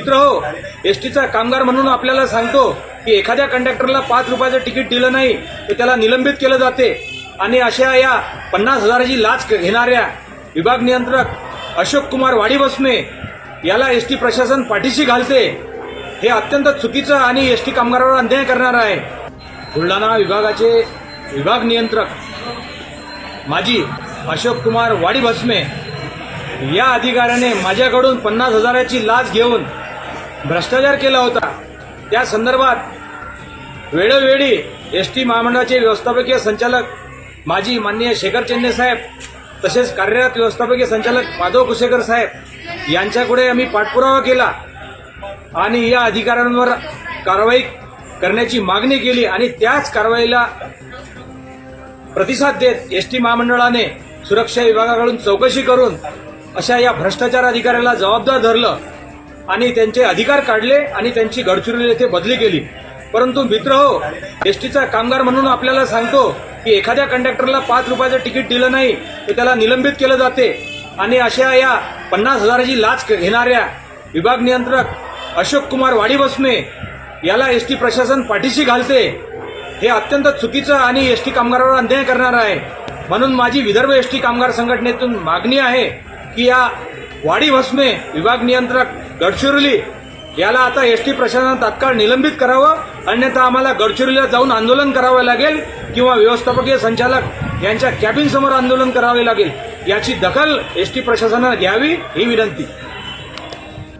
मित्र हो, एसटीचा कामगार म्हणून आपल्याला सांगतो की एखाद्या कंडक्टरला 5 रुपयाचं तिकीट दिलं नाही तर त्याला निलंबित केलं जाते आणि अशा या 50,000ची लाच घेणाऱ्या विभाग नियंत्रक अशोक कुमार वाडीबसमे याला एसटी प्रशासन पाठीशी घालते। हे अत्यंत चुकीचं आणि एसटी कामगारावर अन्याय करणार आहे। बुलढाणा विभागाचे विभाग नियंत्रक माजी अशोक कुमार वाडीबसमे या अधिकाऱ्याने माझ्याकडून 50,000ची लाच घेऊन भ्रष्टाचार केला होता। त्या संदर्भात वेळोवेळी एसटी महामंडळाचे व्यवस्थापकीय संचालक माजी माननीय शेखर चेन्ने साहेब तसेच कार्यरत व्यवस्थापकीय संचालक माधव कुसेकर साहेब यांच्याकडे आम्ही पाठपुरावा केला आणि या अधिकाऱ्यांवर कारवाई करण्याची मागणी केली आणि त्याच कारवाईला प्रतिसाद देत एसटी महामंडळाने सुरक्षा विभागाकडून चौकशी करून अशा या भ्रष्टाचार अधिकाऱ्याला जबाबदार धरलं आणि त्यांचे अधिकार काढले आणि त्यांची गडचिरोली येथे बदली केली। परंतु मित्र हो, एसटीचा कामगार म्हणून आपल्याला सांगतो की एखाद्या कंडक्टरला 5 रुपयाचं तिकीट दिलं नाही तर त्याला निलंबित केलं जाते आणि अशा या 50,000ची लाच घेणाऱ्या विभाग नियंत्रक अशोक कुमार वाडीबसमे याला एसटी प्रशासन पाठीशी घालते। हे अत्यंत चुकीचं आणि एसटी कामगारावर अन्याय करणार आहे। म्हणून माझी विदर्भ एसटी कामगार संघटनेतून मागणी आहे की या वाडीबसमे विभाग नियंत्रक गडचिरोली याला आता एसटी प्रशासनानं तात्काळ निलंबित करावं, अन्यथा आम्हाला गडचिरोलीला जाऊन आंदोलन करावं लागेल किंवा व्यवस्थापकीय संचालक यांच्या कॅबिन समोर आंदोलन करावे लागेल। याची दखल एसटी प्रशासनानं घ्यावी ही विनंती।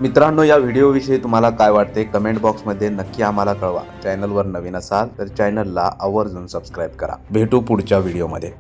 मित्रांनो, या व्हिडिओविषयी तुम्हाला काय वाटते कमेंट बॉक्समध्ये नक्की आम्हाला कळवा। चॅनलवर नवीन असाल तर चॅनलला आवर्जून सबस्क्राईब करा। भेटू पुढच्या व्हिडिओमध्ये।